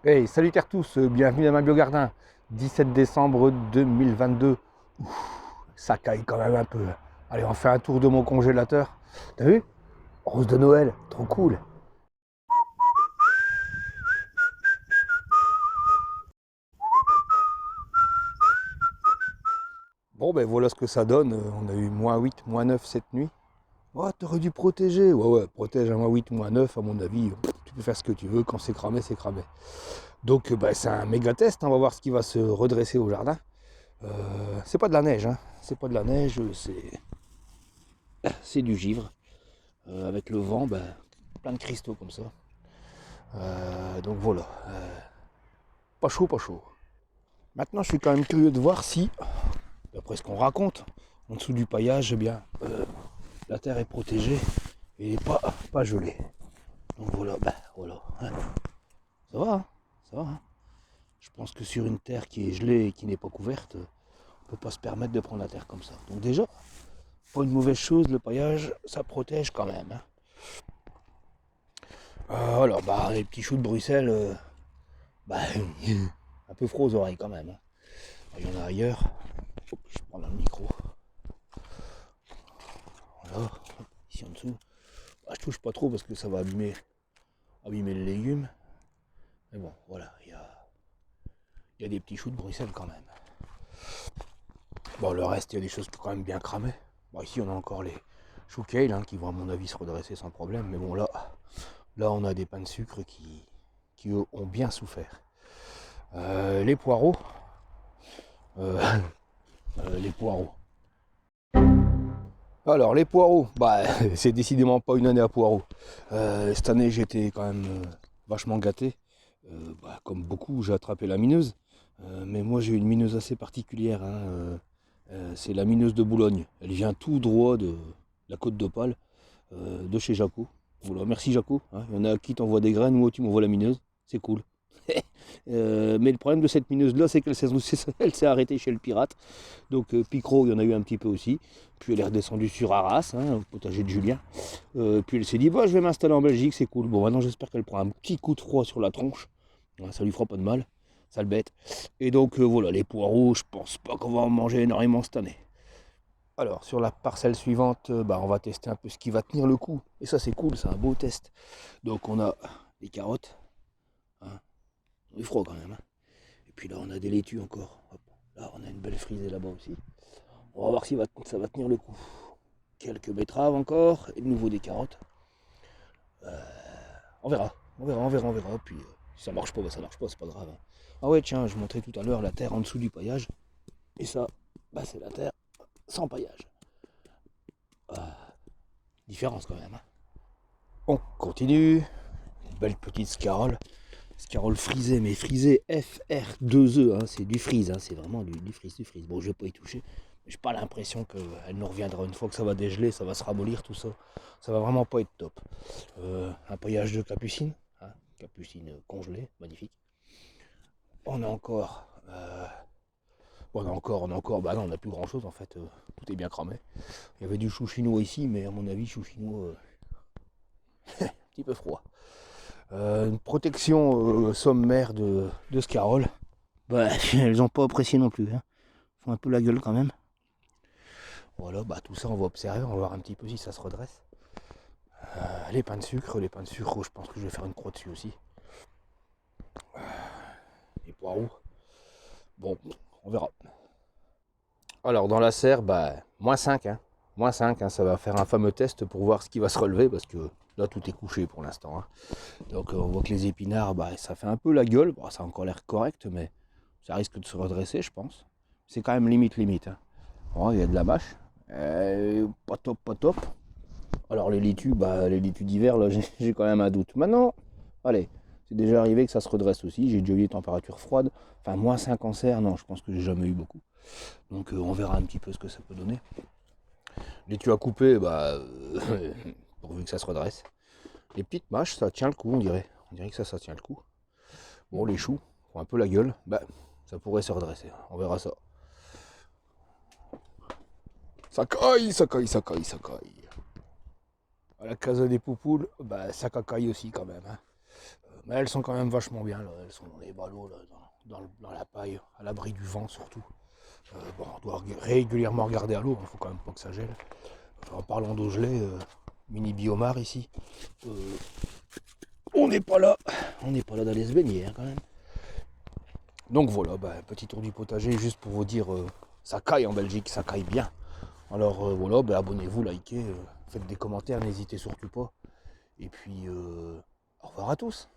Hey, salutaires tous, bienvenue dans ma biogardin. 17 décembre 2022. Ça caille quand même un peu. Allez, on fait un tour de mon congélateur. T'as vu? Rose de Noël, trop cool. Bon, ben voilà ce que ça donne. On a eu -8, -9 cette nuit. Oh, t'aurais dû protéger. Ouais, ouais, protège à -8, -9, à mon avis. Tu peux faire ce que tu veux. Quand c'est cramé, c'est cramé. Donc, ben, c'est un méga test. On va voir ce qui va se redresser au jardin. C'est pas de la neige, hein. C'est pas de la neige, c'est du givre. Avec le vent, ben, plein de cristaux comme ça. Donc voilà, pas chaud, pas chaud. Maintenant, je suis quand même curieux de voir si, d'après ce qu'on raconte, en dessous du paillage, eh bien, la terre est protégée et pas gelée. Donc voilà, ben voilà. Ça va, hein, ça va. Hein. Je pense que sur une terre qui est gelée et qui n'est pas couverte, on peut pas se permettre de prendre la terre comme ça. Donc déjà, pas une mauvaise chose, le paillage, ça protège quand même. Hein. Alors, bah, les petits choux de Bruxelles, bah, un peu froid aux oreilles quand même. Hein. Il y en a ailleurs. Hop, je prends le micro. Voilà. Ici en dessous. Bah, je touche pas trop parce que ça va abîmer le légume. Mais bon, voilà, il y a des petits choux de Bruxelles quand même. Bon, le reste, il y a des choses qui sont quand même bien cramées. Bon, ici, on a encore les choux kale qui vont, à mon avis, se redresser sans problème. Mais bon, là on a des pains de sucre qui ont bien souffert. Les poireaux. euh, les poireaux. Alors, les poireaux, bah, c'est décidément pas une année à poireaux. Cette année, j'étais quand même vachement gâté. Bah, comme beaucoup, j'ai attrapé la mineuse. Mais moi, j'ai une mineuse assez particulière. Hein. C'est la mineuse de Boulogne. Elle vient tout droit de la côte d'Opale, de chez Jaco. Voilà, merci Jaco. Hein. Il y en a qui t'envoient des graines, moi tu m'envoies la mineuse. C'est cool. Mais le problème de cette mineuse-là, c'est qu'elle s'est arrêtée chez le pirate. Donc Picro, il y en a eu un petit peu aussi. Puis elle est redescendue sur Arras, hein, au potager de Julien. Puis elle s'est dit, bah, je vais m'installer en Belgique, c'est cool. Bon, maintenant j'espère qu'elle prend un petit coup de froid sur la tronche. Ouais, ça lui fera pas de mal, ça le bête. Et donc voilà, les poireaux, je pense pas qu'on va en manger énormément cette année. Alors sur la parcelle suivante, bah, on va tester un peu ce qui va tenir le coup. Et ça c'est cool, c'est un beau test. Donc on a des carottes, hein, il est froid quand même. Hein. Et puis là on a des laitues encore. Hop. Là on a une belle frisée là-bas aussi. On va voir si ça va tenir le coup. Quelques betteraves encore, et de nouveau des carottes. On verra, on verra. Puis si ça marche pas, bah, ça marche pas, c'est pas grave. Hein. Ah ouais, tiens, je montrais tout à l'heure la terre en dessous du paillage. Et ça, bah, c'est la terre sans paillage. Différence quand même. Hein. On continue. Une belle petite scarole. Scarole frisée, mais frisée FR2E. Hein, c'est du frise, hein, c'est vraiment du frise, du frise. Bon, je vais pas y toucher. J'ai pas l'impression qu'elle nous reviendra une fois que ça va dégeler, ça va se ramollir tout ça. Ça va vraiment pas être top. Un paillage de capucine, hein, capucine congelée, magnifique. On a encore, bah non, on n'a plus grand chose en fait, tout est bien cramé. Il y avait du chou chinois ici, mais à mon avis, chou chinois, un petit peu froid. Une protection sommaire de Scarole. Bah, elles ont pas apprécié non plus, hein. Font un peu la gueule quand même. Voilà, bah tout ça on va observer, on va voir un petit peu si ça se redresse. Les pains de sucre, je pense que je vais faire une croix dessus aussi. Les poireaux, bon, on verra. Alors dans la serre, bah, -5, hein. -5, hein, ça va faire un fameux test pour voir ce qui va se relever, parce que là tout est couché pour l'instant. Hein. Donc on voit que les épinards, bah, ça fait un peu la gueule, bon, ça a encore l'air correct, mais ça risque de se redresser je pense. C'est quand même limite. Hein. Bon, il y a de la mâche, pas top, pas top. Alors bah, les laitues d'hiver, là j'ai quand même un doute. Maintenant, allez, c'est déjà arrivé que ça se redresse aussi, j'ai déjà eu des températures froides, enfin -5 en serre, non, je pense que j'ai jamais eu beaucoup. Donc on verra un petit peu ce que ça peut donner. Laitue à couper, bah, pourvu que ça se redresse. Les petites mâches, ça tient le coup, on dirait. On dirait que ça tient le coup. Bon, les choux font un peu la gueule, bah, ça pourrait se redresser. On verra ça. Ça caille, ça caille, ça caille, ça caille. À la casa des poupoules, bah, ça cacaille aussi quand même. Hein. Mais elles sont quand même vachement bien, là. Elles sont dans les ballots, là, dans la paille, à l'abri du vent surtout. Bon, on doit régulièrement regarder à l'eau, il ne faut quand même pas que ça gèle. Enfin, en parlant d'eau gelée, mini biomar ici. On n'est pas là. On n'est pas là d'aller se baigner hein, quand même. Donc voilà, petit tour du potager juste pour vous dire, ça caille en Belgique, ça caille bien. Alors voilà, abonnez-vous, likez, faites des commentaires, n'hésitez surtout pas. Et puis, au revoir à tous.